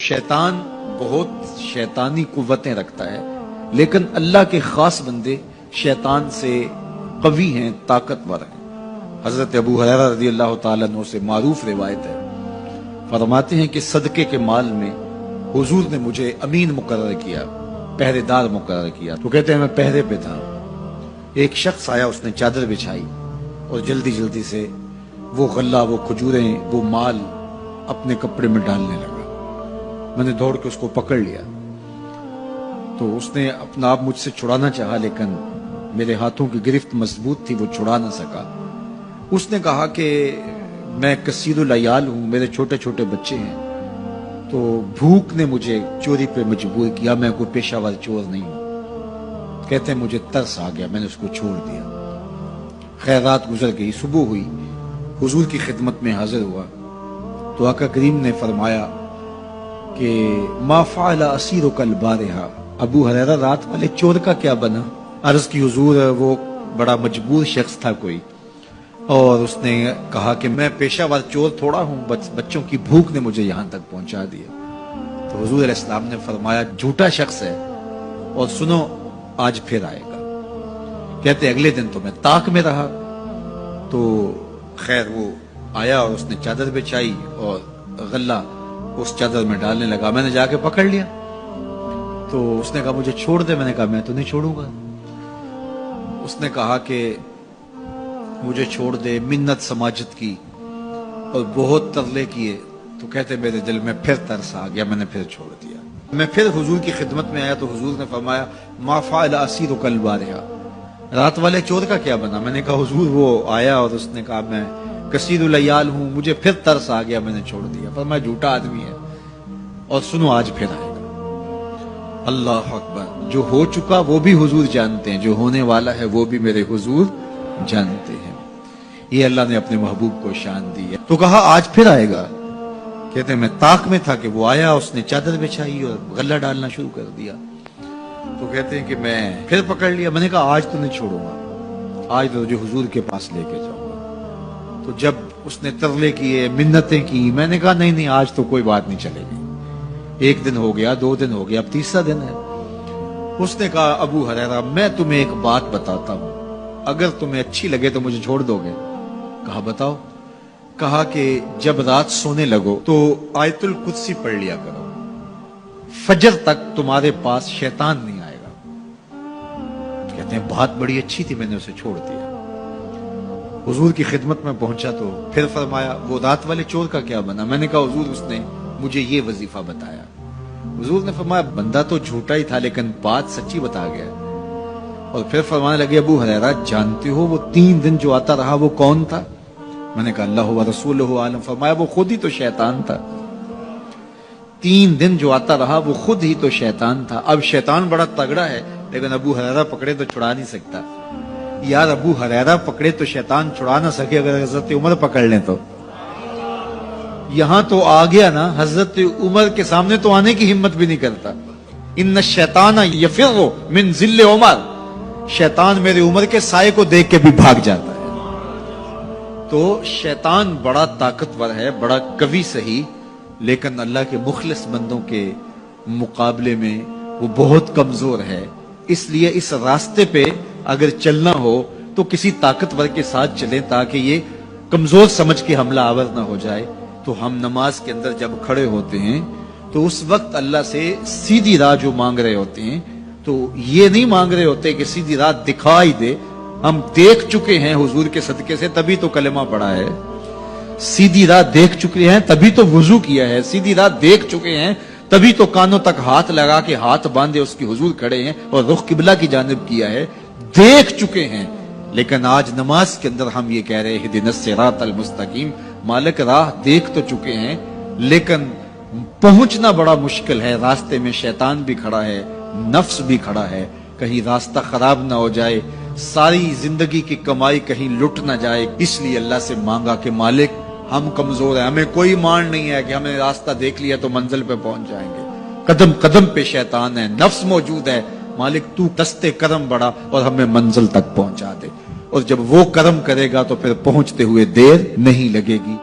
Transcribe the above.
شیطان بہت شیطانی قوتیں رکھتا ہے، لیکن اللہ کے خاص بندے شیطان سے قوی ہیں، طاقتور ہیں۔ حضرت ابو ہریرہ رضی اللہ تعالیٰ عنہ سے معروف روایت ہے، فرماتے ہیں کہ صدقے کے مال میں حضور نے مجھے امین مقرر کیا، پہرے دار مقرر کیا۔ تو کہتے ہیں میں پہرے پہ تھا، ایک شخص آیا، اس نے چادر بچھائی اور جلدی جلدی سے وہ غلہ، وہ کھجوریں، وہ مال اپنے کپڑے میں ڈالنے لگا۔ میں نے دوڑ کے اس کو پکڑ لیا، تو اس نے اپنا آپ مجھ سے چھڑانا چاہا، لیکن میرے ہاتھوں کی گرفت مضبوط تھی، وہ چھڑا نہ سکا۔ اس نے کہا کہ میں کثیر العیال ہوں، میرے چھوٹے چھوٹے بچے ہیں، تو بھوک نے مجھے چوری پہ مجبور کیا، میں کوئی پیشہ ور چور نہیں ہوں۔ کہتے ہیں مجھے ترس آ گیا، میں نے اس کو چھوڑ دیا۔ خیر رات گزر گئی، صبح ہوئی، حضور کی خدمت میں حاضر ہوا تو آقا کریم نے فرمایا کہ ما فعل اسیرک البارحہ، ابو ہریرہ رات والے چور کا کیا بنا؟ عرض کی حضور وہ بڑا مجبور شخص تھا کوئی، اور اس نے کہا کہ میں پیشہ ور چور تھوڑا ہوں، بچوں کی بھوک نے مجھے یہاں تک پہنچا دیا۔ تو حضور علیہ السلام نے فرمایا جھوٹا شخص ہے، اور سنو آج پھر آئے گا۔ کہتے اگلے دن تو میں طاق میں رہا، تو خیر وہ آیا اور اس نے چادر بچھائی اور غلہ اس چادر میں ڈالنے لگا۔ میں نے جا کے پکڑ لیا، تو اس نے کہا مجھے چھوڑ دے۔ میں نے کہا میں تو نہیں چھوڑوں گا۔ اس نے کہا کہ مجھے چھوڑ دے، منت سماجت کی اور بہت ترلے کیے، تو کہتے میرے دل میں پھر ترس آ گیا، میں نے پھر چھوڑ دیا۔ میں پھر حضور کی خدمت میں آیا تو حضور نے فرمایا ما فعل اسیرک البارحہ، رات والے چور کا کیا بنا؟ میں نے کہا حضور وہ آیا اور اس نے کہا میں کثیر العیال ہوں، مجھے پھر ترس آ گیا، میں نے چھوڑ دیا۔ فرمایا جھوٹا آدمی ہے، اور سنو آج پھر آئے گا۔ اللہ اکبر، جو ہو چکا وہ بھی حضور جانتے ہیں، جو ہونے والا ہے وہ بھی میرے حضور جانتے ہیں۔ یہ اللہ نے اپنے محبوب کو شان دی ہے۔ تو کہا آج پھر آئے گا۔ کہتے ہیں میں طاق میں تھا کہ وہ آیا، اس نے چادر بچھائی اور غلہ ڈالنا شروع کر دیا۔ تو کہتے ہیں کہ میں پھر پکڑ لیا۔ میں نے کہا آج تو نہیں چھوڑوں گا، آج تو جو حضور کے پاس لے کے جاؤں گا۔ تو جب اس نے ترلے کیے، منتیں کی، میں نے کہا نہیں آج تو کوئی بات نہیں چلے گی۔ ایک دن ہو گیا، 2 دن ہو گیا، اب تیسرا دن ہے۔ اس نے کہا ابو ہریرہ میں تمہیں ایک بات بتاتا ہوں، اگر تمہیں اچھی لگے تو مجھے چھوڑ دو گے؟ کہا بتاؤ۔ کہا کہ جب رات سونے لگو تو آیت الکرسی پڑھ لیا کرو، فجر تک تمہارے پاس شیطان نہیں آئے گا۔ کہتے ہیں بات بڑی اچھی تھی، میں نے اسے چھوڑ دیا۔ حضور کی خدمت میں پہنچا تو پھر فرمایا وہ رات والے چور کا کیا بنا؟ میں نے کہا حضور اس نے مجھے یہ وظیفہ بتایا۔ حضور نے فرمایا بندہ تو جھوٹا ہی تھا، لیکن بات سچی بتا گیا۔ اور پھر فرمانے لگے ابو ہریرہ جانتے ہو وہ 3 دن جو آتا رہا وہ کون تھا؟ میں نے کہا اللہ و رسولہ عالم۔ فرمایا وہ خود ہی تو شیطان تھا۔ 3 دن جو آتا رہا وہ خود ہی تو شیطان تھا۔ اب شیطان بڑا تگڑا ہے، لیکن ابو ہریرہ پکڑے تو چھڑا نہیں سکتا۔ یار ابو ہریرہ پکڑے تو شیطان چھڑا نہ سکے، اگر حضرت عمر پکڑ لیں تو؟ یہاں تو آ گیا نا، حضرت عمر کے سامنے تو آنے کی ہمت بھی نہیں کرتا۔ ان الشیطان یفر من ظل عمر، شیطان میرے عمر کے سائے کو دیکھ کے بھی بھاگ جاتا ہے۔ تو شیطان بڑا طاقتور ہے، بڑا قوی سہی، لیکن اللہ کے مخلص بندوں کے مقابلے میں وہ بہت کمزور ہے۔ اس لیے اس راستے پہ اگر چلنا ہو تو کسی طاقتور کے ساتھ چلیں، تاکہ یہ کمزور سمجھ کے حملہ آور نہ ہو جائے۔ تو ہم نماز کے اندر جب کھڑے ہوتے ہیں تو اس وقت اللہ سے سیدھی راہ جو مانگ رہے ہوتے ہیں، تو یہ نہیں مانگ رہے ہوتے کہ سیدھی راہ دکھائی دے۔ ہم دیکھ چکے ہیں حضور کے صدقے سے، تبھی تو کلمہ پڑھا ہے۔ سیدھی راہ دیکھ چکے ہیں تبھی تو وضو کیا ہے۔ سیدھی راہ دیکھ چکے ہیں تبھی تو کانوں تک ہاتھ لگا کے ہاتھ باندھے اس کی حضور کھڑے ہیں اور رخ قبلہ کی جانب کیا ہے۔ دیکھ چکے ہیں، لیکن آج نماز کے اندر ہم یہ کہہ رہے ہیں اہدنا الصراط المستقیم، مالک راہ دیکھ تو چکے ہیں لیکن پہنچنا بڑا مشکل ہے۔ راستے میں شیطان بھی کھڑا ہے، نفس بھی کھڑا ہے، کہیں راستہ خراب نہ ہو جائے، ساری زندگی کی کمائی کہیں لٹ نہ جائے۔ اس لیے اللہ سے مانگا کہ مالک ہم کمزور ہیں، ہمیں کوئی مان نہیں ہے کہ ہمیں راستہ دیکھ لیا تو منزل پہ پہنچ جائیں گے۔ قدم قدم پہ شیطان ہے، نفس موجود ہے، مالک تو دستے کرم بڑھا اور ہمیں منزل تک پہنچا دے۔ اور جب وہ کرم کرے گا تو پھر پہنچتے ہوئے دیر نہیں لگے گی۔